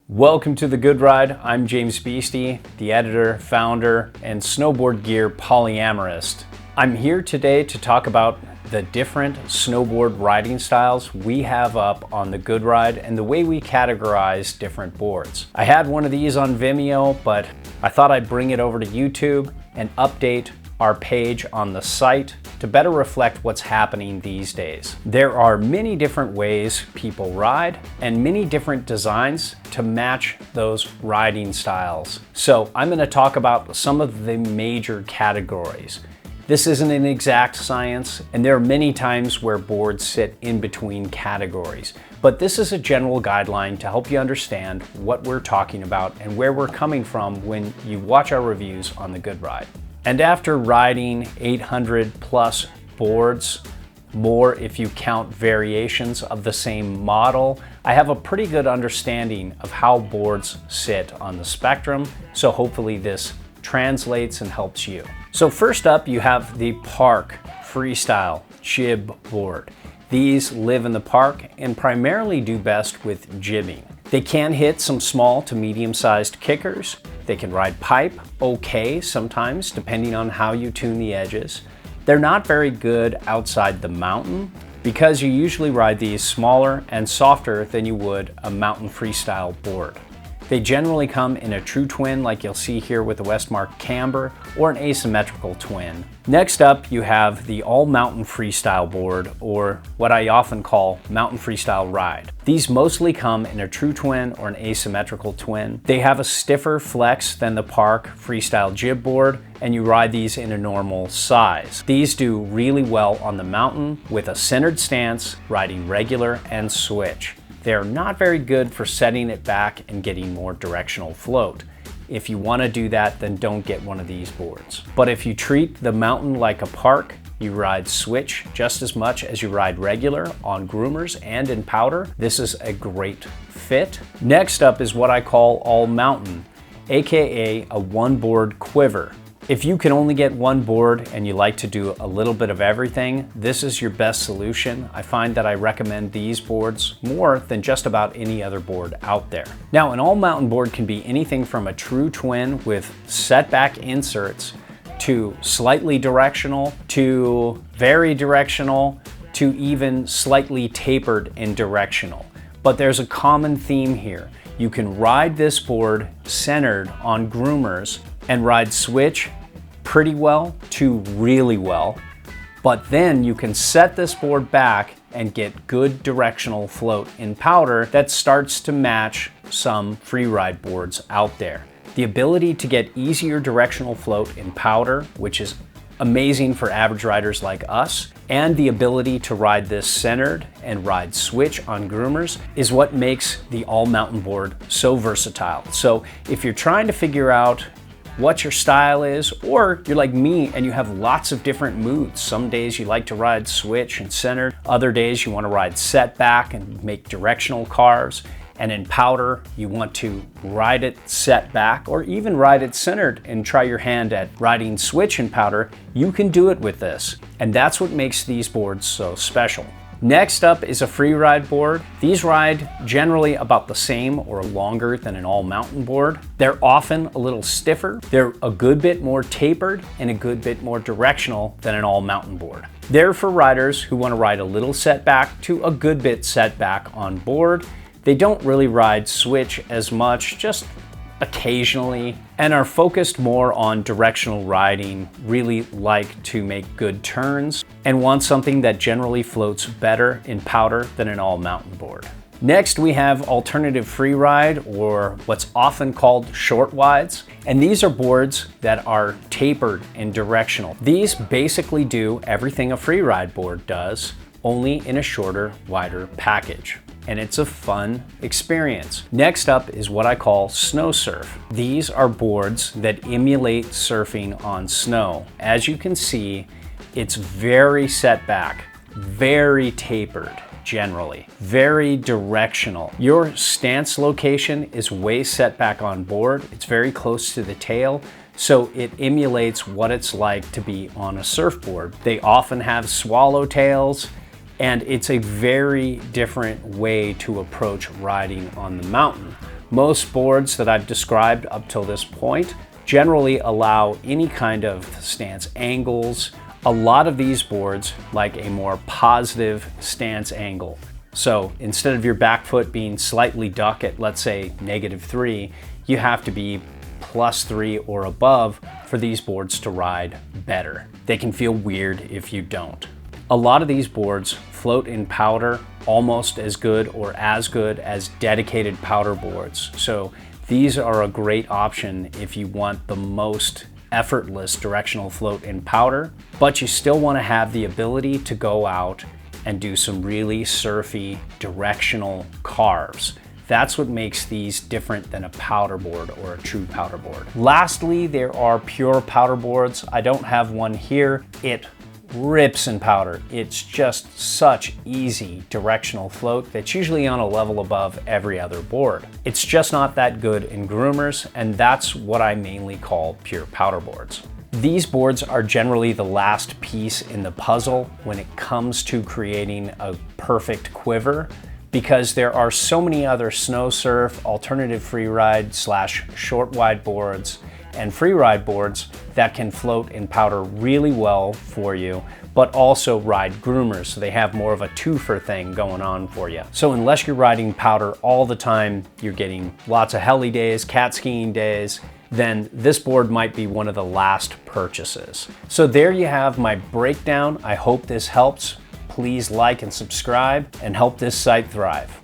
Welcome to The Good Ride. I'm James Beastie, the editor, founder, and snowboard gear polyamorist. I'm here today to talk about the different snowboard riding styles we have up on The Good Ride and the way we categorize different boards. I had one of these on Vimeo, but I thought I'd bring it over to YouTube and update our page on the site to better reflect what's happening these days. There are many different ways people ride and many different designs to match those riding styles. So I'm going to talk about some of the major categories. This isn't an exact science, and there are many times where boards sit in between categories. But this is a general guideline to help you understand what we're talking about and where we're coming from when you watch our reviews on The Good Ride. And after riding 800 plus boards, more if you count variations of the same model, I have a pretty good understanding of how boards sit on the spectrum. So hopefully this translates and helps you. So first up, you have the park Freestyle jib board. These live in the park and primarily do best with jibbing. They can hit some small to medium-sized kickers. They can ride pipe okay sometimes, depending on how you tune the edges. They're not very good outside the mountain because you usually ride these smaller and softer than you would a mountain freestyle board. They generally come in a true twin like you'll see here with the Westmark Camber or an asymmetrical twin. Next up, you have the all mountain freestyle board, or what I often call mountain freestyle ride. These mostly come in a true twin or an asymmetrical twin. They have a stiffer flex than the park freestyle jib board, and you ride these in a normal size. These do really well on the mountain with a centered stance, riding regular and switch. They're not very good for setting it back and getting more directional float. If you want to do that, then don't get one of these boards. But if you treat the mountain like a park, you ride switch just as much as you ride regular on groomers and in powder, this is a great fit. Next up is what I call all mountain, aka a one board quiver. If you can only get one board and you like to do a little bit of everything, this is your best solution. I find that I recommend these boards more than just about any other board out there. Now, an all mountain board can be anything from a true twin with setback inserts to slightly directional, to very directional, to even slightly tapered and directional. But there's a common theme here. You can ride this board centered on groomers and ride switch pretty well to really well, but then you can set this board back and get good directional float in powder that starts to match some Freeride boards out there. The ability to get easier directional float in powder, which is amazing for average riders like us, and the ability to ride this centered and ride switch on groomers is what makes the all mountain board so versatile. So if you're trying to figure out what your style is, or you're like me and you have lots of different moods. Some days you like to ride switch and centered, other days you want to ride setback and make directional carves, and in powder you want to ride it set back or even ride it centered and try your hand at riding switch in powder, you can do it with this. And that's what makes these boards so special. Next up is a Freeride board. These ride generally about the same or longer than an all mountain board. They're often a little stiffer. They're a good bit more tapered and a good bit more directional than an all mountain board. They're for riders who want to ride a little setback to a good bit setback on board. They don't really ride switch as much, just occasionally, and are focused more on directional riding, really like to make good turns, and want something that generally floats better in powder than an all mountain board. Next, we have alternative Freeride, or what's often called short wides, and these are boards that are tapered and directional. These basically do everything a Freeride board does, only in a shorter, wider package. And it's a fun experience. Next up is what I call Snowsurf. These are boards that emulate surfing on snow. As you can see, it's very set back, very tapered generally, very directional. Your stance location is way set back on board. It's very close to the tail, so it emulates what it's like to be on a surfboard. They often have swallowtails, and it's a very different way to approach riding on the mountain. Most boards that I've described up till this point generally allow any kind of stance angles. A lot of these boards like a more positive stance angle. So instead of your back foot being slightly duck at, let's say, -3, you have to be +3 or above for these boards to ride better. They can feel weird if you don't. A lot of these boards float in powder almost as good or as good as dedicated powder boards. So these are a great option if you want the most effortless directional float in powder, but you still want to have the ability to go out and do some really surfy directional carves. That's what makes these different than a powder board or a true powder board. Lastly, there are pure powder boards. I don't have one here. It rips in powder. It's just such easy directional float that's usually on a level above every other board. It's just not that good in groomers, and that's what I mainly call pure powder boards. These boards are generally the last piece in the puzzle when it comes to creating a perfect quiver, because there are so many other Snowsurf, alternative freeride / short wide boards and freeride boards that can float in powder really well for you, but also ride groomers, so they have more of a twofer thing going on for you. So unless you're riding powder all the time, you're getting lots of heli days, cat skiing days, then this board might be one of the last purchases. So there you have my breakdown. I hope this helps. Please like and subscribe and help this site thrive.